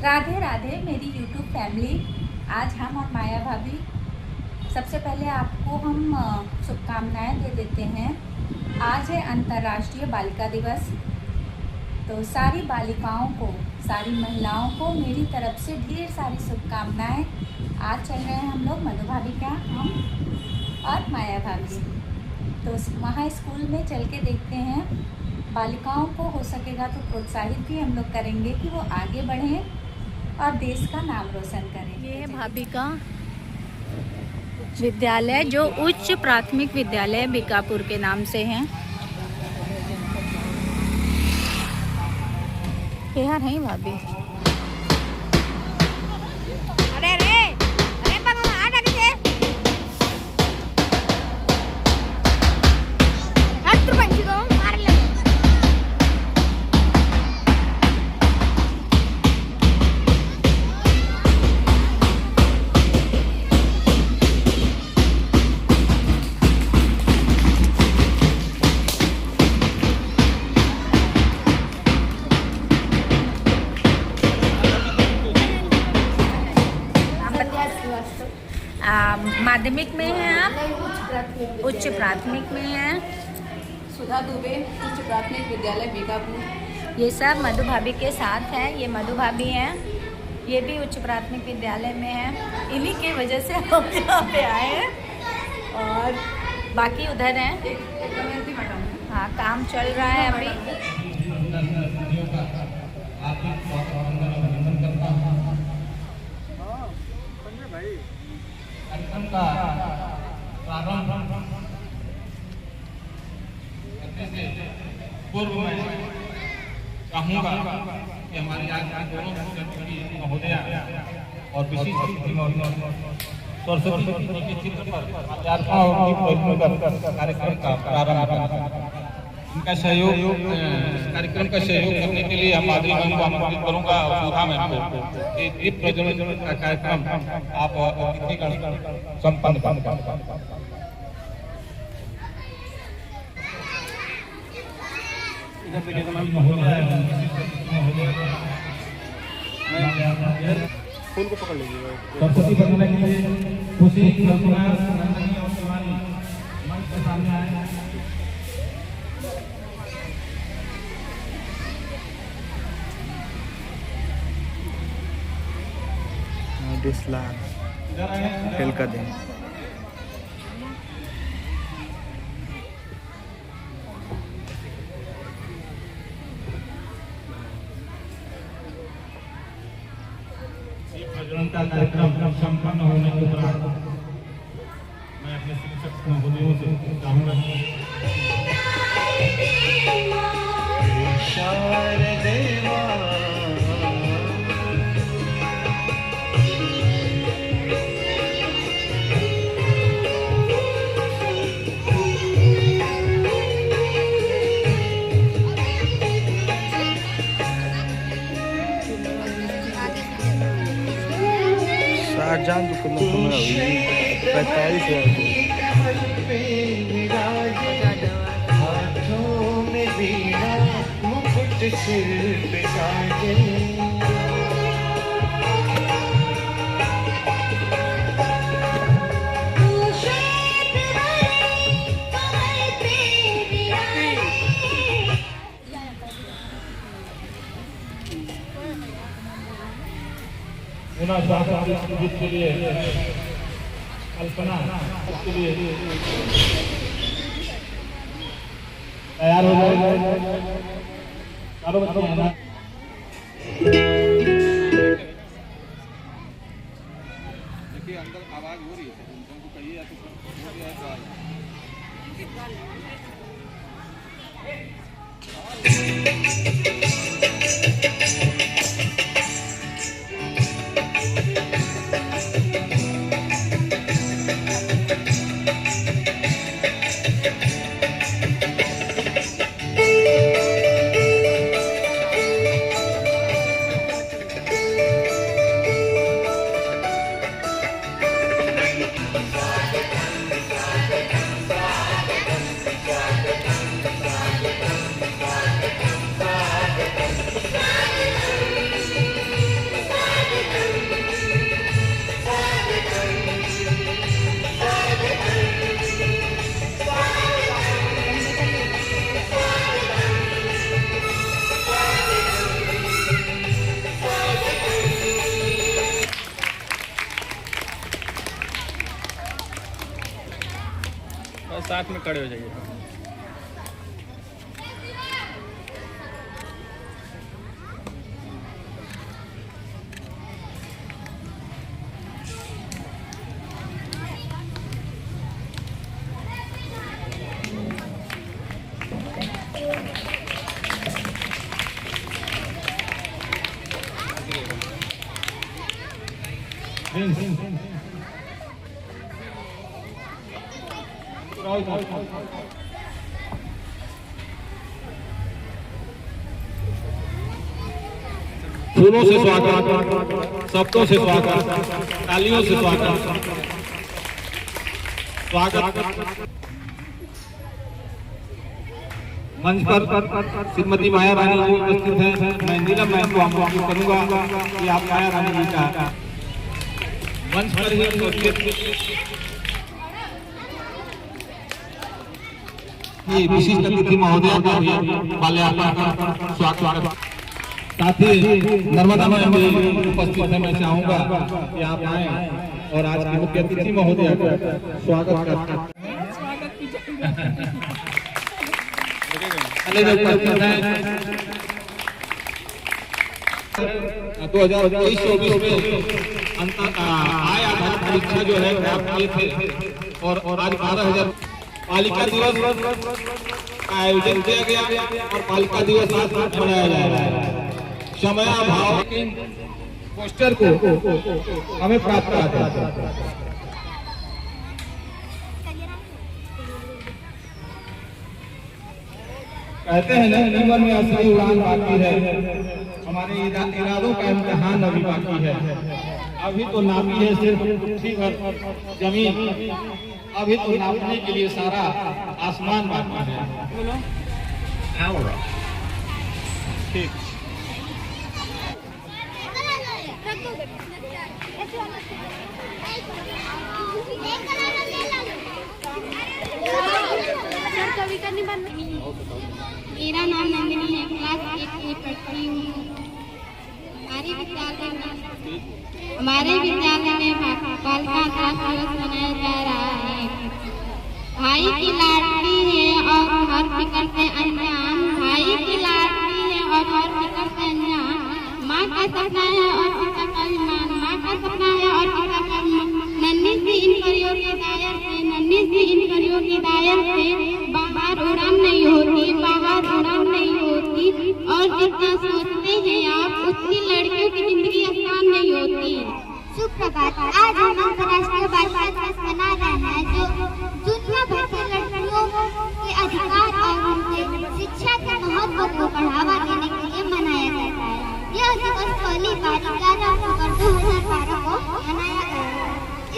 राधे राधे मेरी YouTube family. आज हम और माया भाभी सबसे पहले आपको हम शुभकामनाएं दे देते हैं। आज है अंतर्राष्ट्रीय बालिका दिवस, तो सारी बालिकाओं को, सारी महिलाओं को मेरी तरफ से ढेर सारी शुभकामनाएं। आज चल रहे हैं हम लोग मधु भाभी का, हम और माया भाभी, तो वहाँ स्कूल में चल के देखते हैं। बालिकाओं को हो सकेगा तो प्रोत्साहित भी हम लोग करेंगे कि वो आगे बढ़ें और देश का नाम रोशन करें। ये है भाभी का विद्यालय, जो उच्च प्राथमिक विद्यालय बीकापुर के नाम से है। यार है भाभी। माध्यमिक में हैं आप? उच्च प्राथमिक में हैं। सुधा दुबे, उच्च प्राथमिक विद्यालय बीकापुर। ये सब मधु भाभी के साथ हैं। ये मधु भाभी हैं, ये भी उच्च प्राथमिक विद्यालय में हैं। इन्हीं की वजह से हम यहाँ पे आए हैं और बाकी उधर हैं। हाँ, काम चल रहा है अभी। कार्यक्रम का प्रारंभ करने से पूर्व में चाहूँगा कि हमारी आज की दोनों महोदया और विशिष्ट सरस्वती के चित्र पर कार्यक्रम का प्रारंभ इनका सहयोग, इस कार्यक्रम का सहयोग करने के लिए हम आदरणीय मैम को आमंत्रित करूंगा और सुधा मैम को ये दीप प्रज्वलन का कार्यक्रम आप अतिथिगण संपन्न करें। फूल को पकड़ लीजिए। सरस्वती बंदना के लिए खुशी, कल्पना, नंदनी और शिवानी मंच के सामने आए। खेल का दिन। प्रज्वलन का कार्यक्रम संपन्न होने के उपरांत मैं अपने शिक्षक महोदयों से चाहूँगा जान तो कितना कमरा हुई 45,000 हाथों में वीणा, मुकुट सिर पे साजे। के लिए कल्पना के लिए तैयार हो जाए। चारों बच्चे देखिए, अंदर आवाज हो रही है, उनको कहिए या साथ में खड़े हो जाइए। फूलों से स्वागत, शब्दों से स्वागत, तालियों से स्वागत। मंच पर श्रीमती माया रानी जी उपस्थित हैं। मैं नीलम मैम को आमंत्रित करूंगा कि आप माया रानी जी का मंच पर ही विशिष्ट अतिथि महोदय का भी माल्यार्पण स्वागत। साथ ही नर्मदा मैम भी उपस्थित है। मैं चाहूंगा कि आप आए और आज के मुख्य अतिथि महोदय का स्वागत करें। जो उपस्थित हैं 2023-24 में आय आधारित परीक्षा जो है आप किए थे और आज 12,000 बालिका दिवस का आयोजन किया गया और बालिका दिवस आज मनाया जा रहा है। समयाभाव के पोस्टर को हमें प्राप्त करा था। कहते हैं ना, जीवन में असली उड़ान बाकी है, हमारे इरादों का इम्तिहान अभी बाकी है। अभी तो नापी है सिर्फ पृथ्वी भर जमीन, अभी तो नापने के लिए सारा आसमान बाकी है। ठीक मेरा नाम नंदिनी है, क्लास 8 में पढ़ती हूँ। हमारे विद्यालय में बालिका दिवस मनाया जा रहा है। भाई की लाडली है और हर फिक्र से अनजान, भाई की लाडली है और हर फिक्र से अनजान। माँ का सपना है और पिता का अभिमान, माँ का सपना है और पिता का अभिमान। नन्ही सी इन परियों की दायर से, नन्ही सी इन परियों की दायर से बाहर उड़ान नहीं होती, बाहर उड़ान नहीं होती। और जितना सोचते हैं आप, उतनी लड़कियों की जिंदगी आसान नहीं होती। सुप्रभात। आज हम अंतर्राष्ट्रीय बालिका दिवस मना रहे हैं, जो दुनिया भर की लड़कियों के अधिकार और उनके शिक्षा के महत्व को बढ़ावा देने के लिए मनाया जाता है। यह दिवस पहली बार 11 अक्टूबर 2012 को मनाया गया है।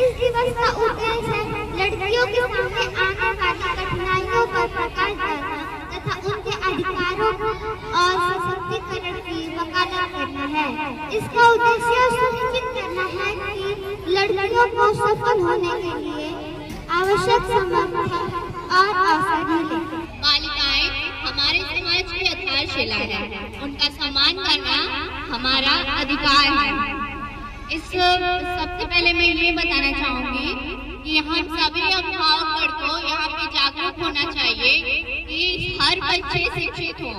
इस दिवस का उद्देश्य लड़कियों के सामने आने वाली कठिनाइयों पर प्रकाश डालना तथा उनके अधिकारों और सशक्तिकरण की वकालत करना है। इसका उद्देश्य सुनिश्चित करना है कि लड़कियों को सफल होने के लिए आवश्यक समर्थन और अवसर मिले। बालिकाएं हमारे समाज की आधारशिला है, उनका सम्मान करना हमारा अधिकार है। सबसे पहले मैं ये बताना चाहूंगी कि हम सभी अभिभावकों को यहाँ पे जागरूक होना चाहिए कि हर बच्चे शिक्षित हो।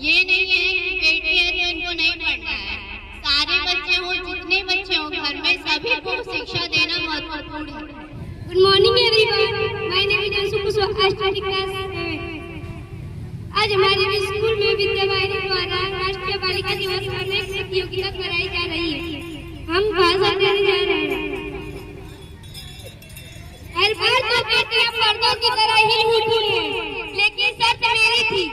ये नहीं है कि बेटी है तो इनको नहीं पढ़ना है, सारे बच्चे हो, जितने बच्चे हो घर में, सभी को शिक्षा देना महत्वपूर्ण है। Good morning everyone, my name is Anshu Kushwaha, study class 7। आज हमारे स्कूल में विद्यावाहिनी द्वारा राष्ट्रीय बालिका दिवस पर एक प्रतियोगिता कराई जा रही है। हम भाषण देने जा रहे हैं। हर बार तो बेटियां मर्दों की तरह ही उठी हैं, लेकिन शर्त मेरी थी,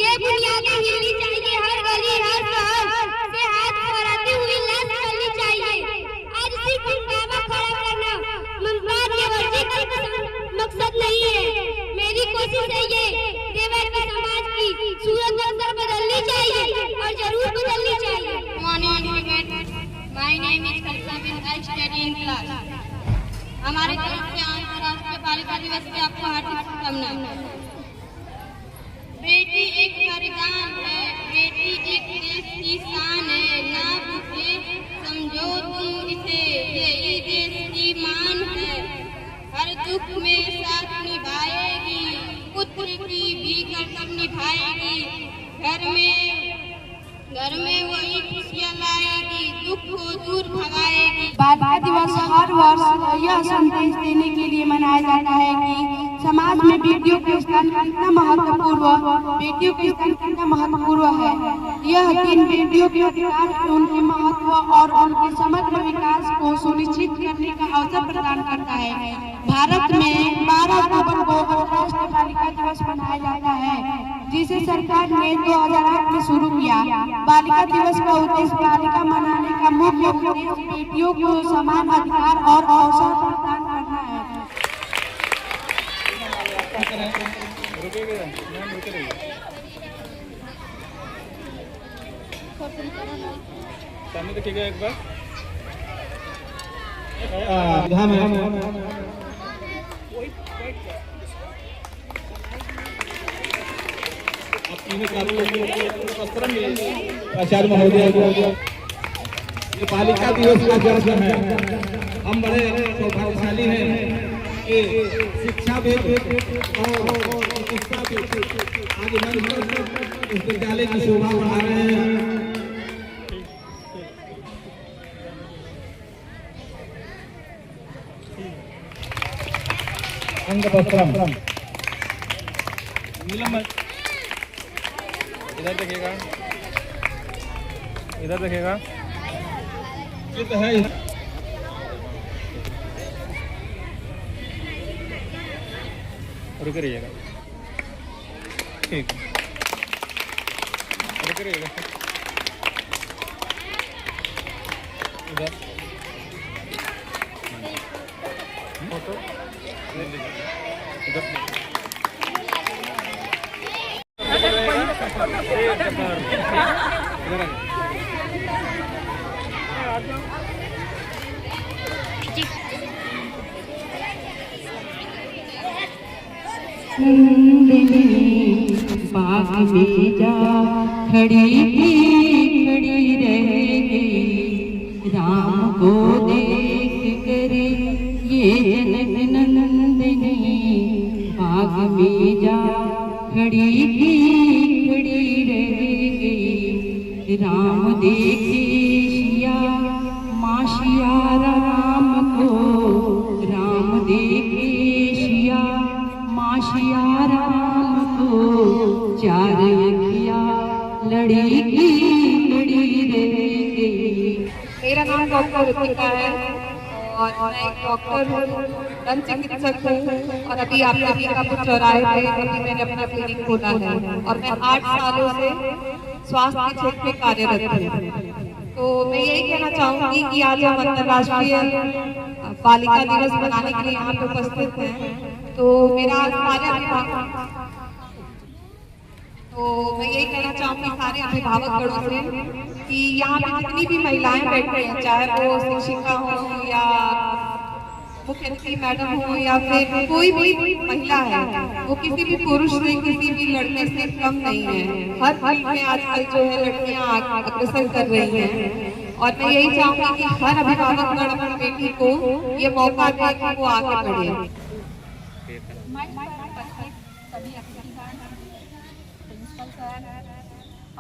ये बुनियादी हिलनी चाहिए, हर गली हर शहर से हाथ फहराती हुई लाश चलनी चाहिए। आज सिर्फ दावा खड़ा करना ममताज के वर्जी का मकसद नहीं है। मेरी कोशिश है ये देवर के समाज की सूरत नजर बदलनी चाहिए और जरूर बदलनी चाहिए। माय नेम इज कल्पना बिन, आई स्टडी इन क्लास। हमारे तरफ से अंतर्राष्ट्रीय बालिका दिवस की आपको हार्दिक शुभकामनाएं। बेटी एक वरदान है, बेटी एक देश की शान है, ना बुझे समझो तुम इसे, यही देश की मान है। हर दुख में साथ निभाएगी दुख को दूर भगाएगी। बालिका दिवस हर वर्ष यह संदेश देने के लिए मनाया जाता है कि समाज में बेटियों के स्थान कितना महत्वपूर्ण है। यह दिन बेटियों के अधिकार, उनके महत्व और उनके समग्र विकास को सुनिश्चित करने का अवसर प्रदान करता है। भारत में 12 अक्टूबर को अंतर्राष्ट्रीय बालिका दिवस मनाया जाता है, जिसे सरकार ने 2008 में शुरू किया। बालिका दिवस का उद्देश्य बालिका मनाने का मुख्य उद्देश्य बेटियों को समान अधिकार और अवसर प्रदान करना है। सामने देखिएगा एक बार। आचार्य महोदय, ये बालिका दिवस का जश्न है। हम बड़े सौभाग्यशाली हैं कि शिक्षा भी और चिकित्सा भी आज मंच इस विद्यालय की शोभा बढ़ा रहे हैं। अंगवस्त्रम इधर देखिएगा, इधर देखिएगा, ये तो है। रुक रहिएगा, ठीक, रुक रहिएगा इधर फोटो बाग में जा खड़ी रह गई, राम को देख कर ये जनक नंदिनी। बाग में जा खड़ी रह गई, राम देखे सिया माँ सिया राम को, राम देखे सिया माँ सिया राम को, चार अखियाँ लड़ी रह गई। मेरा नाम डॉक्टर ऋतिका है और मैं एक डॉक्टर हूँ, दंत चिकित्सक हूँ और अभी आपके मीकापुर चौराहे पे अभी मैंने अपना क्लिनिक खोला है और मैं 8 सालों से स्वास्थ्य के क्षेत्र में कार्यरत हूँ। तो मैं यही कहना चाहूँगी कि आज हम अंतर्राष्ट्रीय बालिका दिवस मनाने के लिए यहाँ पे उपस्थित हैं। तो मेरा मैं यही कहना चाहूँगी सारे अभिभावकगणों से कि यहाँ पे जितनी भी महिलाएं बैठी हैं, चाहे वो शिक्षिका हो या मुख्यमंत्री मैडम हो या फिर कोई भी महिला है, वो किसी भी पुरुष से किसी भी लड़के से कम नहीं है। हर फील्ड में आजकल जो है लड़कियां अग्रसर कर रही हैं और मैं यही चाहूँगी कि हर अभिभावक अपनी बेटी को ये मौका दे कि वो आगे बढ़े।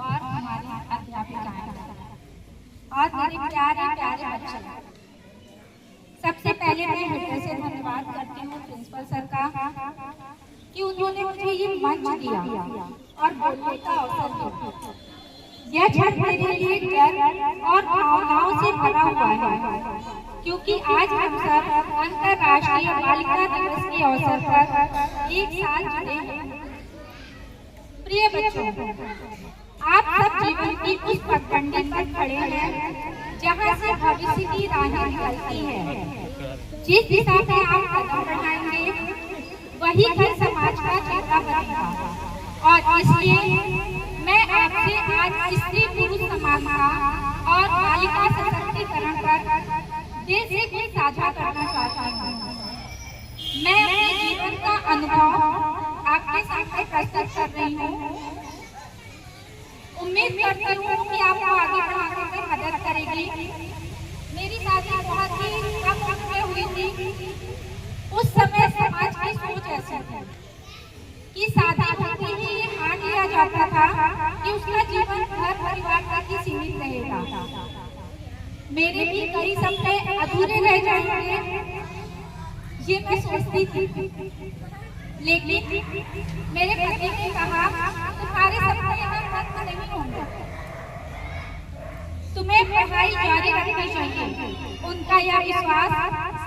और हमारे अध्यापिकाएं और मेरे प्यारे बच्चे, सबसे पहले मैं हृदय से धन्यवाद करती हूँ प्रिंसिपल सर का कि उन्होंने मुझे ये मंच दिया और बोलने का अवसर दिया। यह क्षण मेरे लिए डर और भावनाओं से भरा हुआ है, क्योंकि आज हम सब अंतर्राष्ट्रीय बालिका दिवस के अवसर पर एक साथ जुड़े हैं। प्रिय बच्चों, आप सब जीवन की उस पगडंडी पर खड़े हैं जहां से भविष्य की राहें निकलती हैं। जिस दिशा में आप कदम बढ़ाएंगे वही घर समाज का चेहरा बनेगा। और इसलिए मैं आपसे आज स्त्री पुरुष समानता और बालिका सशक्तिकरण पर देश से कुछ साझा करना चाहती हूँ। मैं अपने जीवन का अनुभव आपके सामने प्रस्तुत कर रही हूँ। उम्मीद करती हूँ कि आपको आगे बढ़ाने में मदद करेगी। मेरी शादी बहुत ही कम उम्र में हुई थी। उस समय समाज की सोच ऐसी थी कि शादी होते ही ये मान लिया जाता था कि उसका जीवन घर परिवार तक ही सीमित रहेगा। मेरे भी कई सपने अधूरे रह जाएंगे, ये मैं सोचती थी। लेकिन मेरे पति ने कहा तुम्हारे सपने यहाँ खत्म नहीं होंगे, तुम्हें पढ़ाई जारी रखनी चाहिए। उनका यह विश्वास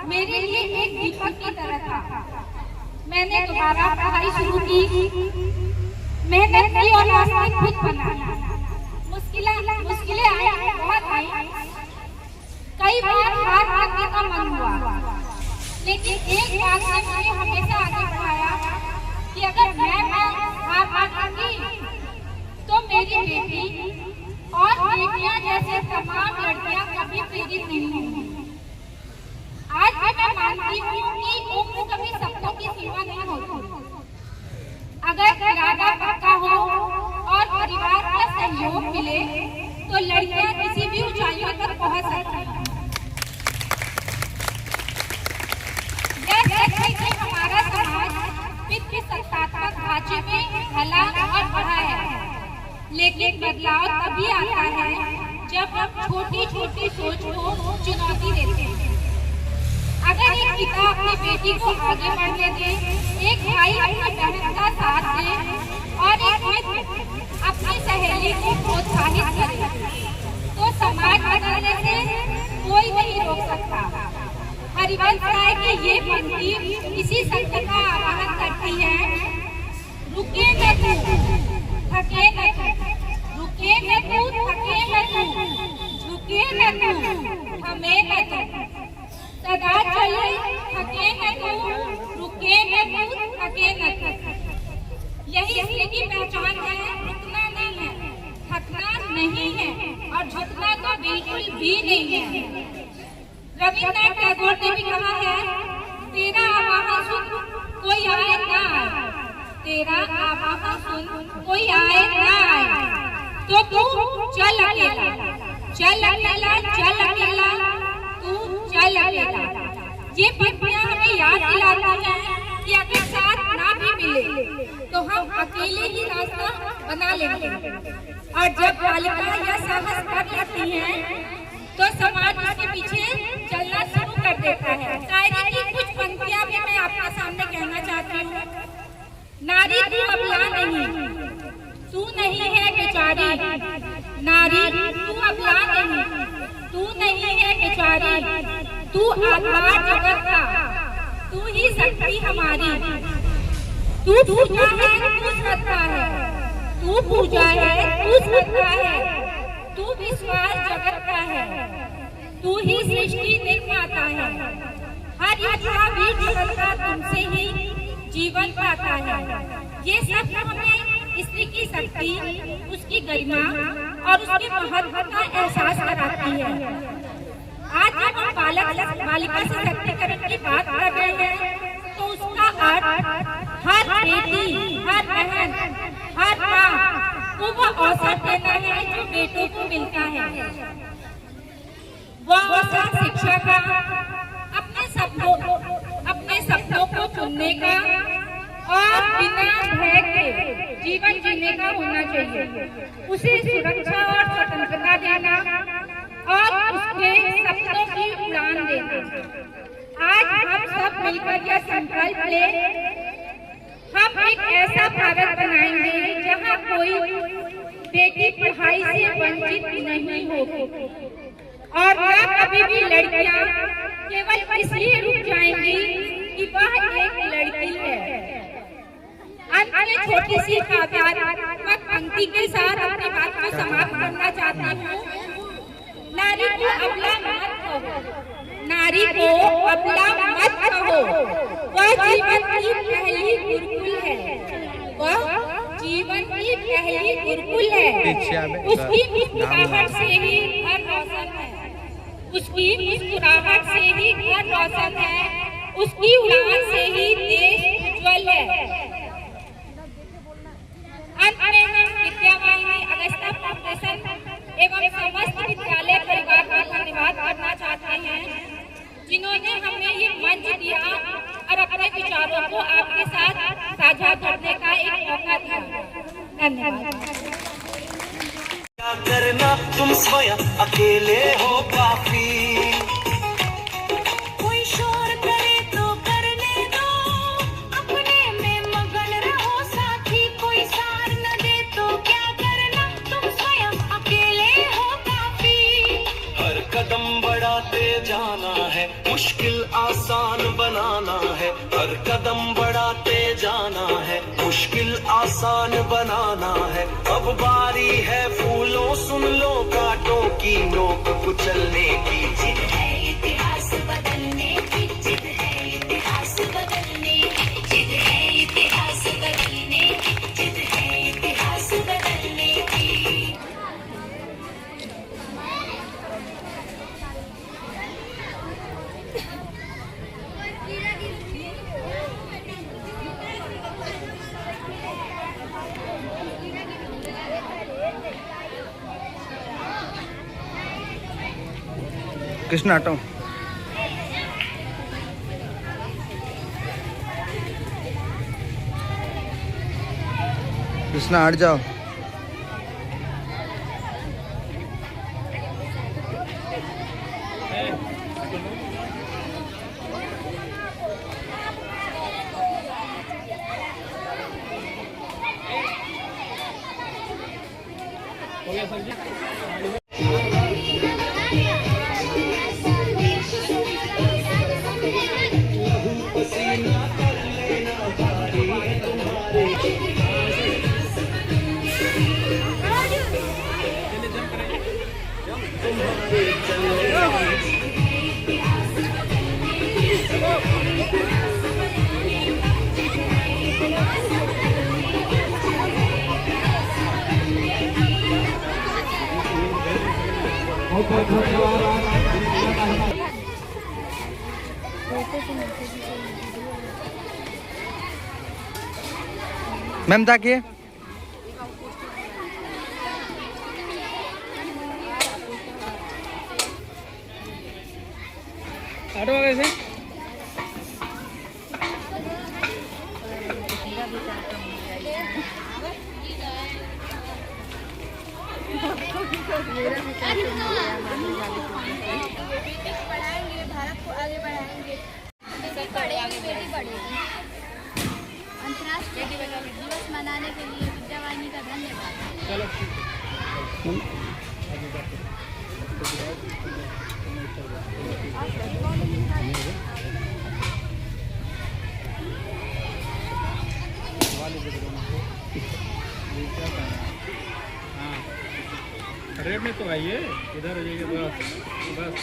मेरे लिए एक दीपक की तरह था। मैंने दोबारा पढ़ाई शुरू की, मेहनत की और रास्ते खुद बनाया। मुश्किलें आई, बहुत आई, कई बार हार मानने का मन हुआ, लेकिन एक बात ने मुझे हमेशा आगे बढ़ाया कि अगर मैं हार मानूंगी तो मेरी बेटी और बेटियां जैसे तमाम लड़कियां कभी प्रेरित नहीं होंगी। आज भी मैं मानती हूँ कि उम्र कभी सपनों की सीमा नहीं होती। अगर इरादा पक्का हो और परिवार का सहयोग मिले तो लड़कियां किसी भी ऊंचाइयों तक पहुंच सकती हैं। यह सच है कि हमारा समाज वित्तीय सत्तात्मक ढांचे में ढला और बढ़ा है, लेकिन बदलाव तभी आता है जब हम छोटी छोटी सोच को चुनौती देते हैं। अगर एक पिता अपनी बेटी को आगे बढ़ने दे, एक भाई अपनी बहन का साथ दे और एक मित्र अपनी सहेली को प्रोत्साहित करे, तो समाज बदलने से कोई नहीं रोक सकता। हरिवंश राय की ये पंक्ति इसी सत्य का आह्वान करती है, रुके न तू, थके न तू, रुके न तू, थके न तू, झुके न तू, हमें न तू, सदा चले, थके न तू, रुके न तू, थके न तू। यही स्त्री की पहचान है, रुकना नहीं है, थकना नहीं है और झुकना तो बिल्कुल भी नहीं है। रविन्द्रनाथ टैगोर ने भी कहा है, तेरा आवाहन सुन कोई आए ना आए, तेरा आवाहन सुन कोई आए ना आए, तो तू चल अकेला, चल अकेला, चल अकेला, तू चल अकेला। ये पंक्तियां हमें याद दिलाती हैं कि अगर साथ ना भी मिले तो हम अकेले ही रास्ता बना लेंगे। और जब बालिका यह साहस कर लेती हैं तो समाज उसके पीछे चलना शुरू कर देता है। शायरी की कुछ पंक्तियां भी मैं आपके सामने कहना चाहती हूँ। नारी तू अबला नहीं, तू नहीं है बेचारी, नारी तू अबला नहीं, तू नहीं है बेचारी, तू आधार जगत का, तू ही शक्ति हमारी, तू पूजा है, तू श्रद्धा है, तू पूजा है, तू श्रद्धा है, तू विश्वास जगत का है, तू ही सृष्टि निर्माता है, हर इच्छा भी जीवनता तुमसे ही जीवन पाता है। ये सब हमें स्त्री की शक्ति, उसकी गरिमा और उसके महत्व का एहसास कराती है। आज जब हम बालिका सशक्तिकरण की बात कर रहे हैं तो उसका अर्थ हर बेटी, हर बहन, हर माँ को वह अवसर देना है जो बेटों को मिलता है। वह अवसर शिक्षा का, अपने सपनों को चुनने का और बिना भय के जीवन जीने का होना चाहिए। उसे सुरक्षा और स्वतंत्रता देना और उसके सपनों की उड़ान देना। आज हम सब मिलकर यह संकल्प ले, हम एक ऐसा भारत बनाएंगे जहां कोई बेटी पढ़ाई से वंचित नहीं होगी और न कभी भी लड़कियां केवल इसलिए रुक जाएंगी कि वह एक लड़की है। अंत में छोटी सी काव्यात्मक पंक्ति के साथ अपनी बात को समाप्त करना चाहती हूँ। नारी को अबला मत कहो, नारी को अबला मत कहो, वह जीवन की पहली गुरुकुल है, वह जीवन की पहली गुरुकुल है। उसकी मुस्कुराहट से ही घर रोशन है, उसकी मुस्कुराहट से ही घर रोशन है, उसकी उड़ान से ही देश उज्ज्वल है। अंत में हम विद्यावाहिनी अगस्ता फाउंडेशन एवं समस्त विद्यालय परिवार का धन्यवाद करना चाहते हैं, जिन्होंने हमें ये मंच दिया और अपने विचारों को आपके साथ साझा करने का एक मौका दिया। धन्यवाद। क्या करना तुम स्वयं अकेले हो काफी। बढ़ाते जाना है, मुश्किल आसान बनाना है, हर कदम बढ़ाते जाना है, मुश्किल आसान बनाना है। अब बारी है फूलों सुन लो कांटों की नोक कुचलने की। जिद है इतिहास बदलने की, जिद है इतिहास बदलने की, जिद है इतिहास बदलने की, जिद है इतिहास बदलने की। कृष्णा हटाओ। कृष्णा हट जाओ। मैम ताकिए। ऑटो कैसे? पढ़ाएंगे, भारत को आगे बढ़ाएंगे, बेटी बढ़ेगी। अंतर्राष्ट्रीय दिवस मनाने के लिए विद्यावाणी का धन्यवाद। चलो रेड में तो आइए, इधर हो जाइए बस बस।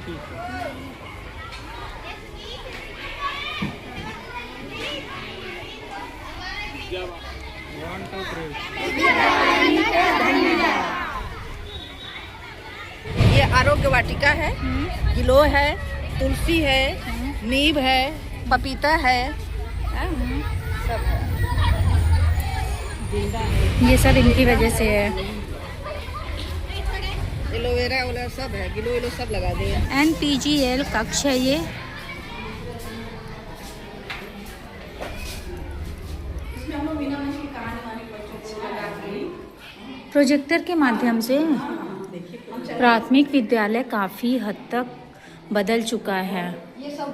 ठीक है। ये आरोग्य वाटिका है, गिलो है, तुलसी है, नीम है, पपीता है, सब है। ये सब इनकी वजह से है। एलोवेरा वगैरह सब है, गिलो विलो सब लगा दिए। NPGL कक्ष है ये। प्रोजेक्टर के माध्यम से प्राथमिक विद्यालय काफ़ी हद तक बदल चुका है। ये सब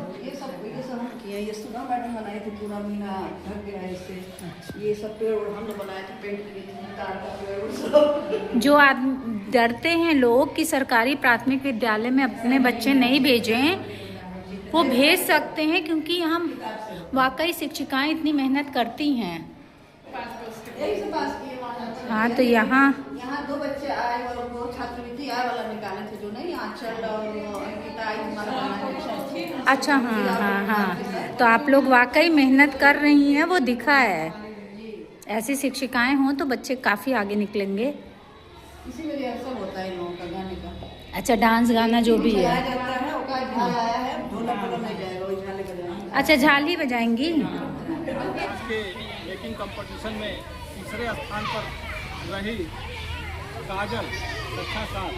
हम किए। ये सुधा मैडम बनाए थे, पूरा मीना ढक गया है इससे। ये सब पेड़ हमने बनाए थे, पेंट किए थे, तार का पेड़ सब। जो डरते हैं लोग कि सरकारी प्राथमिक विद्यालय में अपने बच्चे नहीं भेजें, वो भेज सकते हैं, क्योंकि यहाँ वाकई शिक्षिकाएं इतनी मेहनत करती हैं। हाँ, तो यहाँ 2 बच्चे आए और 2 छात्रवृत्ति आए वाला निकाले थे, जो नहीं आंचल और अंकिता आई हमारा। अच्छा, हाँ। तो आप लोग वाकई मेहनत कर रही हैं, वो दिखा है। ऐसी शिक्षिकाएं हों तो बच्चे काफ़ी आगे निकलेंगे। इसी में रिहर्सल होता है इन लोगों का गाने का। अच्छा, डांस गाना जो भी है। जाता है, उसका झाल आया है, ढोलक नहीं जाएगा, वो झाले बजाएंगे। अच्छा, झाल ही बजाएंगी। आज के बेकिंग कंपटीशन में तीसरे स्थान पर रही काजल, कक्षा 7।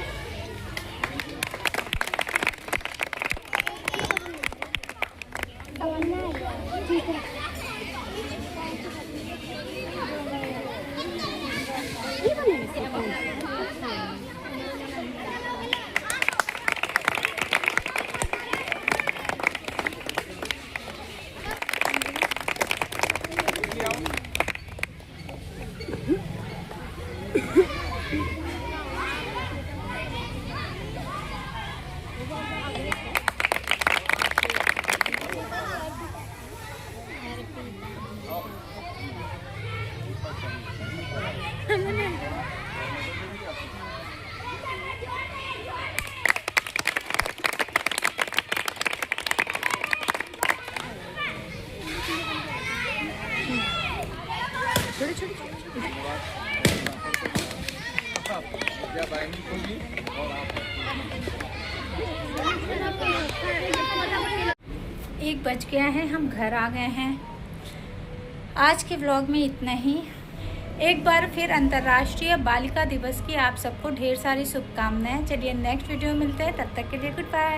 एक बज गया है, हम घर आ गए हैं। आज के व्लॉग में इतना ही। एक बार फिर अंतर्राष्ट्रीय बालिका दिवस की आप सबको ढेर सारी शुभकामनाएं। चलिए नेक्स्ट वीडियो में मिलते हैं, तब तक के लिए गुड बाय।